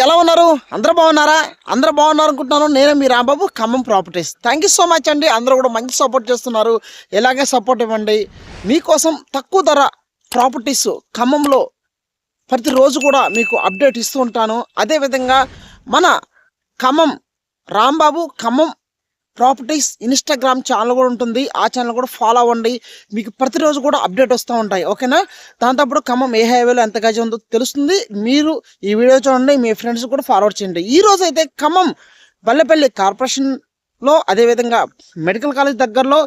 ఎలా ఉన్నారు? అందరూ బాగున్నారా? అందరూ బాగున్నారు అనుకుంటున్నాను. నేనే మీ Rambabu, Khammam properties. Thank you so much అండి. అందరూ కూడా మంచి సపోర్ట్ చేస్తున్నారు. ఇలాగే సపోర్ట్ ఇవ్వండి. మీకోసం తక్కువ ధర ప్రాపర్టీస్ ఖమ్మంలో ప్రతిరోజు కూడా మీకు అప్డేట్ ఇస్తూ ఉంటాను. అదేవిధంగా మన Khammam Rambabu Khammam properties Instagram channel కూడా ఉంటుంది. ఆ ఛానల్ కూడా ఫాలో అవ్వండి. మీకు ప్రతిరోజు కూడా అప్డేట్ వస్తూ ఉంటాయి. ఓకేనా? దాంతోపాటు ఖమ్మం ఏ హైవేలో ఎంత గజం ఉందో తెలుస్తుంది. మీరు ఈ వీడియో చూడండి, మీ ఫ్రెండ్స్ కూడా ఫార్వర్డ్ చేయండి. ఈరోజు అయితే ఖమ్మం బల్లెపల్లి కార్పొరేషన్లో, అదేవిధంగా మెడికల్ కాలేజ్ దగ్గరలో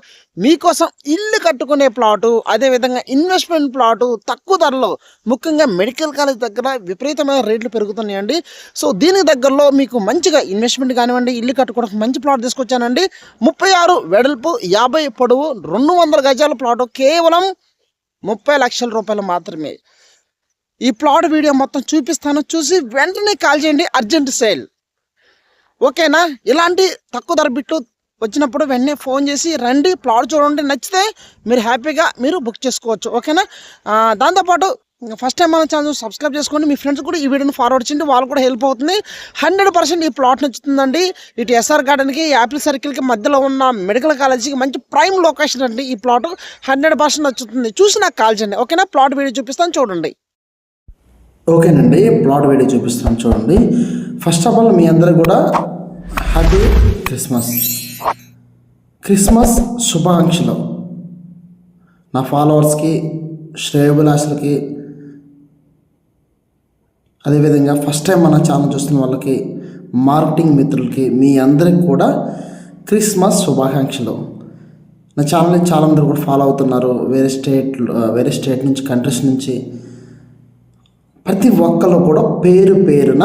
మీకోసం ఇల్లు కట్టుకునే ప్లాటు, అదేవిధంగా ఇన్వెస్ట్మెంట్ ప్లాటు తక్కువ ధరలో, ముఖ్యంగా మెడికల్ కాలేజ్ దగ్గర విపరీతమైన రేట్లు పెరుగుతున్నాయండి. సో దీనికి దగ్గరలో మీకు మంచిగా ఇన్వెస్ట్మెంట్ కానివ్వండి, ఇల్లు కట్టుకోవడానికి మంచి ప్లాట్ తీసుకొచ్చానండి. 36 వెడల్పు, 50 పొడవు, 200 గజాల ప్లాటు కేవలం 30 లక్షల రూపాయలు మాత్రమే. ఈ ప్లాట్ వీడియో మొత్తం చూపిస్తాను. చూసి వెంటనే కాల్ చేయండి. Urgent sale. ఓకేనా? ఇలాంటి తక్కువ ధర బిట్లు వచ్చినప్పుడు వెంటనే ఫోన్ చేసి రండి, ప్లాట్ చూడండి, నచ్చితే మీరు హ్యాపీగా మీరు బుక్ చేసుకోవచ్చు. ఓకేనా? దాంతోపాటు ఫస్ట్ టైం మన ఛానల్ సబ్స్క్రైబ్ చేసుకోండి. మీ ఫ్రెండ్స్ కూడా ఈ వీడియోని ఫార్వర్డ్ చేయండి, వాళ్ళు కూడా హెల్ప్ అవుతుంది. 100% ఈ ప్లాట్ నచ్చుతుందండి. ఇటు ఎస్ఆర్ గార్డెన్కి, యాపిల్ సర్కిల్కి మధ్యలో ఉన్న మెడికల్ కాలేజీకి మంచి ప్రైమ్ లొకేషన్ అండి. ఈ ప్లాట్ 100% నచ్చుతుంది. చూసి నాకు కాల్ చేయండి. ఓకేనా? ప్లాట్ వీడియో చూపిస్తాను, చూడండి. ఓకేనండి, ప్లాట్ వీడియో చూపిస్తాను చూడండి. ఫస్ట్ ఆఫ్ ఆల్ మీ అందరూ కూడా హ్యాపీ క్రిస్మస్ శుభాకాంక్షలు. నా ఫాలోవర్స్కి, శ్రేయోభిలాషులకి, అదేవిధంగా ఫస్ట్ టైం మన ఛానల్ చూస్తున్న వాళ్ళకి, మార్కెటింగ్ మిత్రులకి, మీ అందరికి కూడా క్రిస్మస్ శుభాకాంక్షలు. నా ఛానల్ని చాలా మంది కూడా ఫాలో అవుతున్నారు. వేరే స్టేట్ నుంచి, కంట్రీస్ నుంచి, ప్రతి ఒక్కరు కూడా పేరు పేరున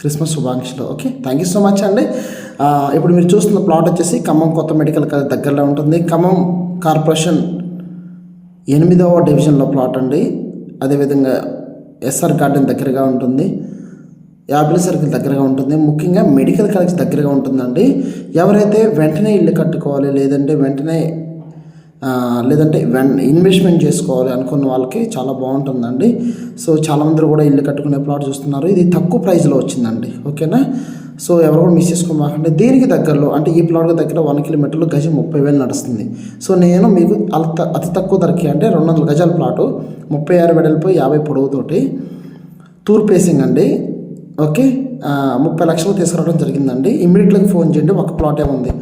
క్రిస్మస్ శుభాకాంక్షలు. Okay, thank you so much అండి. ఇప్పుడు మీరు చూస్తున్న ప్లాట్ వచ్చేసి ఖమ్మం కొత్త మెడికల్ కాలేజ్ దగ్గరలో ఉంటుంది. ఖమ్మం కార్పొరేషన్ 8వ డివిజన్లో ప్లాట్ అండి. అదేవిధంగా ఎస్ఆర్ గార్డెన్ దగ్గరగా ఉంటుంది, యాపిల్ సర్కిల్ దగ్గరగా ఉంటుంది, ముఖ్యంగా మెడికల్ కాలేజ్ దగ్గరగా ఉంటుందండి. ఎవరైతే వెంటనే ఇల్లు కట్టుకోవాలి, లేదంటే ఇన్వెస్ట్మెంట్ చేసుకోవాలి అనుకున్న వాళ్ళకి చాలా బాగుంటుందండి. సో చాలామంది కూడా ఇల్లు కట్టుకునే ప్లాట్ చూస్తున్నారు. ఇది తక్కువ ప్రైస్లో వచ్చిందండి. ఓకేనా? సో ఎవరు కూడా మిస్ చేసుకోమాకండి. దీనికి దగ్గరలో అంటే ఈ ప్లాట్కి దగ్గర 1 కిలోమీటర్లు గజం 30,000 నడుస్తుంది. సో నేను మీకు అతి తక్కువ ధరకి అంటే 200 గజాల ప్లాటు, 36 వెడల్పు, 50 పొడవుతోటి, తూర్పు ఫేసింగ్ అండి. ఓకే, 30 లక్షలు తీసుకురావడం జరిగిందండి. ఇమ్మీడియట్గా ఫోన్ చేయండి. ఒక ప్లాట్ ఏముంది.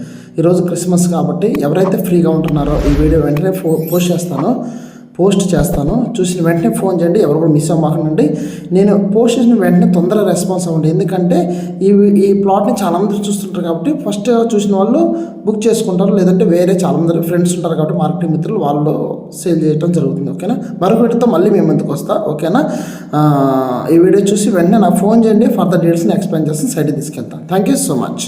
ఈరోజు క్రిస్మస్ కాబట్టి ఎవరైతే ఫ్రీగా ఉంటున్నారో ఈ వీడియో వెంటనే పోస్ట్ చేస్తాను. చూసిన వెంటనే ఫోన్ చేయండి. ఎవరు కూడా మిస్ అవ్వకండి. నేను పోస్ట్ చేసిన వెంటనే తొందరగా రెస్పాన్స్ అవ్వండి. ఎందుకంటే ఈ ప్లాట్ని చాలామంది చూస్తుంటారు కాబట్టి ఫస్ట్ చూసిన వాళ్ళు బుక్ చేసుకుంటారు, లేదంటే వేరే చాలామంది ఫ్రెండ్స్ ఉంటారు కాబట్టి మార్కెటింగ్ మిత్రులు వాళ్ళు సేల్ చేయడం జరుగుతుంది. ఓకేనా? మరొక వీడియోతో మళ్ళీ మేము ఎందుకు వస్తా. ఓకేనా? ఈ వీడియో చూసి వెంటనే నాకు ఫోన్ చేయండి. ఫర్దర్ డీటెయిల్స్ని ఎక్స్ప్లెయిన్ చేసి సైడ్కి తీసుకెళ్తాను. Thank you so much.